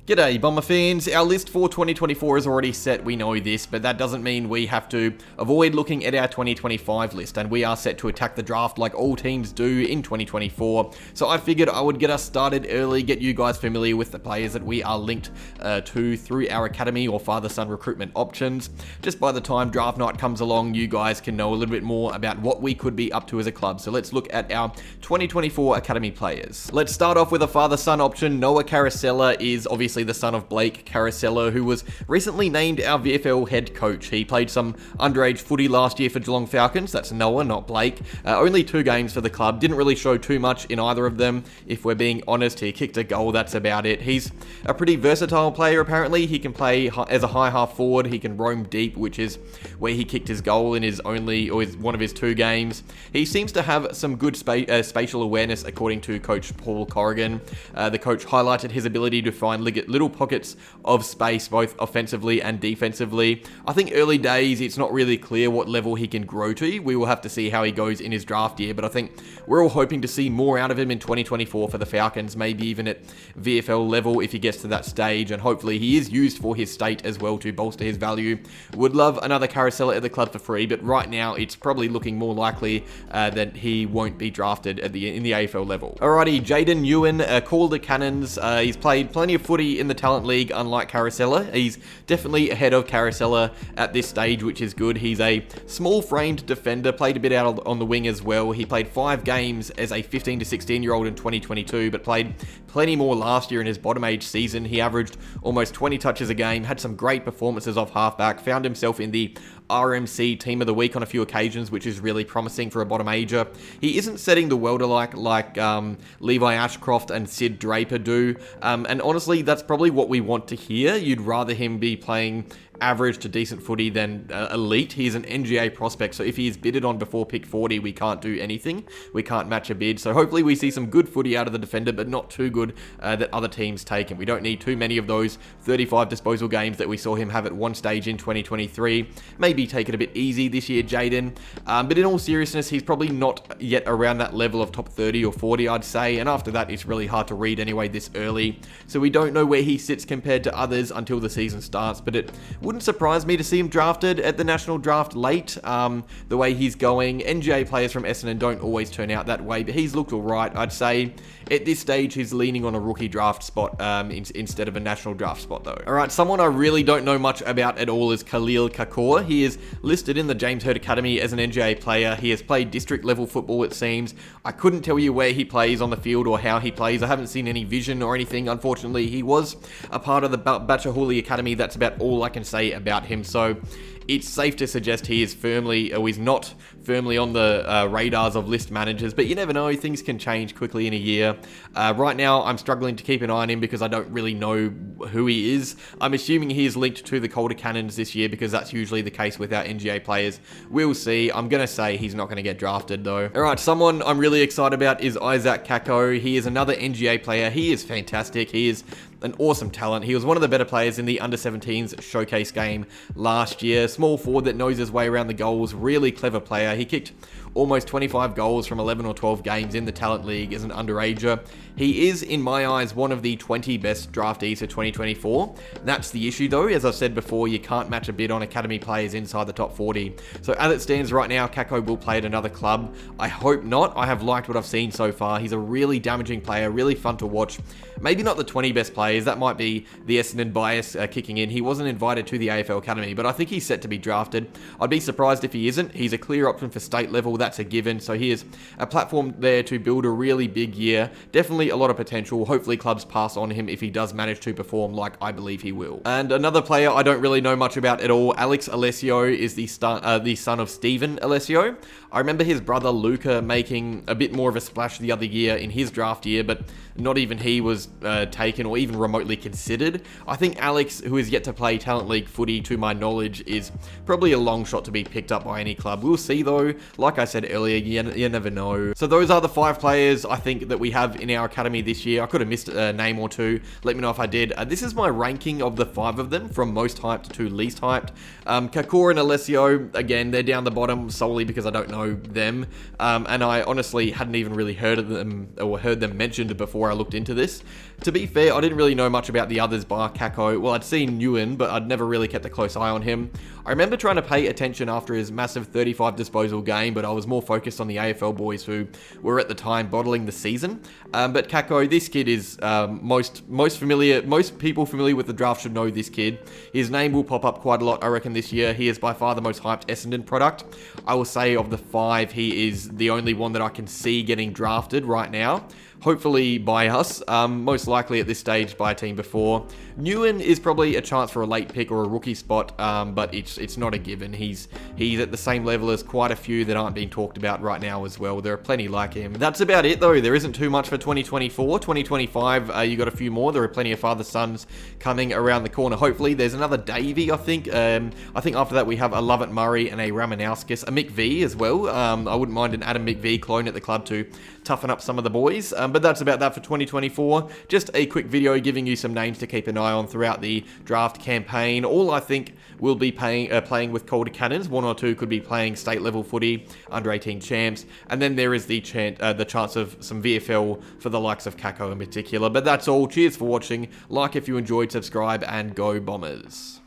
G'day Bomber fans, our list for 2024 is already set, we know this, but that doesn't mean we have to avoid looking at our 2025 list, and we are set to attack the draft like all teams do in 2024, so I figured I would get us started early, get you guys familiar with the players that we are linked to through our academy or father-son recruitment options. Just by the time draft night comes along, you guys can know a little bit more about what we could be up to as a club, so let's look at our 2024 academy players. Let's start off with a father-son option. Noah Caracella is obviously the son of Blake Caracella, who was recently named our VFL head coach. He played some underage footy last year for Geelong Falcons. That's Noah, not Blake. Only 2 games for the club. Didn't really show too much in either of them. If we're being honest, he kicked a goal. That's about it. He's a pretty versatile player, apparently. He can play as a high half forward. He can roam deep, which is where he kicked his goal in one of his 2 games. He seems to have some good spatial awareness, according to Coach Paul Corrigan. The coach highlighted his ability to find little pockets of space, both offensively and defensively. I think early days, it's not really clear what level he can grow to. We will have to see how he goes in his draft year, but I think we're all hoping to see more out of him in 2024 for the Falcons, maybe even at VFL level if he gets to that stage, and hopefully he is used for his state as well to bolster his value. Would love another Caracella at the club for free, but right now it's probably looking more likely that he won't be drafted in the AFL level. Alrighty, Jayden Nguyen, called the Cannons. He's played plenty of footy in the Talent League, unlike Caracella. He's definitely ahead of Caracella at this stage, which is good. He's a small-framed defender, played a bit out on the wing as well. He played 5 games as a 15 to 16-year-old in 2022, but played plenty more last year in his bottom-age season. He averaged almost 20 touches a game, had some great performances off halfback, found himself in the RMC Team of the Week on a few occasions, which is really promising for a bottom-ager. He isn't setting the world alike like Levi Ashcroft and Sid Draper do, and honestly, that's probably what we want to hear. You'd rather him be playing average to decent footy than elite. He's an NGA prospect, so if he is bidded on before pick 40, we can't do anything. We can't match a bid, so hopefully we see some good footy out of the defender, but not too good that other teams take him. We don't need too many of those 35 disposal games that we saw him have at one stage in 2023. Maybe take it a bit easy this year, Jayden, but in all seriousness, he's probably not yet around that level of top 30 or 40, I'd say, and after that, it's really hard to read anyway this early, so we don't know where he sits compared to others until the season starts, but it wouldn't surprise me to see him drafted at the national draft late. The way he's going, NGA players from Essendon don't always turn out that way, but he's looked alright. I'd say at this stage he's leaning on a rookie draft spot instead of a national draft spot though. Alright, someone I really don't know much about at all is Khalil Kaakour. He is listed in the James Hird Academy as an NGA player. He has played district level football, it seems. I couldn't tell you where he plays on the field or how he plays. I haven't seen any vision or anything, unfortunately. He was a part of the Bachahuli Academy. That's about all I can say about him, so it's safe to suggest he is not firmly on the radars of list managers, but you never know, things can change quickly in a year. Right now, I'm struggling to keep an eye on him because I don't really know who he is. I'm assuming he is linked to the Calder Cannons this year because that's usually the case with our NGA players. We'll see. I'm going to say he's not going to get drafted though. Alright, someone I'm really excited about is Isaac Kako. He is another NGA player. He is fantastic. He is an awesome talent. He was one of the better players in the under-17s showcase game last year. Small forward that knows his way around the goals. Really clever player. He kicked almost 25 goals from 11 or 12 games in the Talent League as an underager. He is, in my eyes, one of the 20 best draftees for 2024. That's the issue though. As I've said before, you can't match a bid on academy players inside the top 40. So as it stands right now, Kako will play at another club. I hope not. I have liked what I've seen so far. He's a really damaging player, really fun to watch. Maybe not the 20 best players. That might be the Essendon bias kicking in. He wasn't invited to the AFL Academy, but I think he's set to be drafted. I'd be surprised if he isn't. He's a clear option for state level. That's a given. So he is a platform there to build a really big year. Definitely a lot of potential. Hopefully clubs pass on him if he does manage to perform like I believe he will. And another player I don't really know much about at all, Alessio, is the son of Stephen Alessio. I remember his brother Luca making a bit more of a splash the other year in his draft year, but not even he was taken or even remotely considered. I think Alex, who is yet to play Talent League footy to my knowledge, is probably a long shot to be picked up by any club. We'll see though. Like I said earlier, you never know. So those are the 5 players I think that we have in our academy this year. I could have missed a name or two. Let me know if I did. This is my ranking of the 5 of them from most hyped to least hyped. Kaakour and Alessio, again, they're down the bottom solely because I don't know them. And I honestly hadn't even really heard of them or heard them mentioned before I looked into this. To be fair, I didn't really know much about the others bar Kako. Well, I'd seen Nguyen, but I'd never really kept a close eye on him. I remember trying to pay attention after his massive 35 disposal game, but I was more focused on the AFL boys who were at the time bottling the season. But Kako, this kid is most people familiar with the draft should know this kid. His name will pop up quite a lot, I reckon, this year. He is by far the most hyped Essendon product. I will say of the 5, he is the only one that I can see getting drafted right now. Hopefully by us, most likely at this stage by a team before. Nguyen is probably a chance for a late pick or a rookie spot, but it's not a given. He's at the same level as quite a few that aren't being talked about right now as well. There are plenty like him. That's about it though. There isn't too much for 2024. 2025, you got a few more. There are plenty of father-sons coming around the corner. Hopefully there's another Davey, I think. I think after that we have a Lovett Murray and a Ramanauskis, a Mick V as well. I wouldn't mind an Adam McVie clone at the club to toughen up some of the boys. But that's about that for 2024. Just a quick video giving you some names to keep an eye on throughout the draft campaign. All I think will be playing with Calder Cannons. 1 or 2 could be playing state level footy, under 18 champs, and then there is the chance of some VFL for the likes of Kako in particular. But that's all. Cheers for watching. Like if you enjoyed, subscribe, and go Bombers.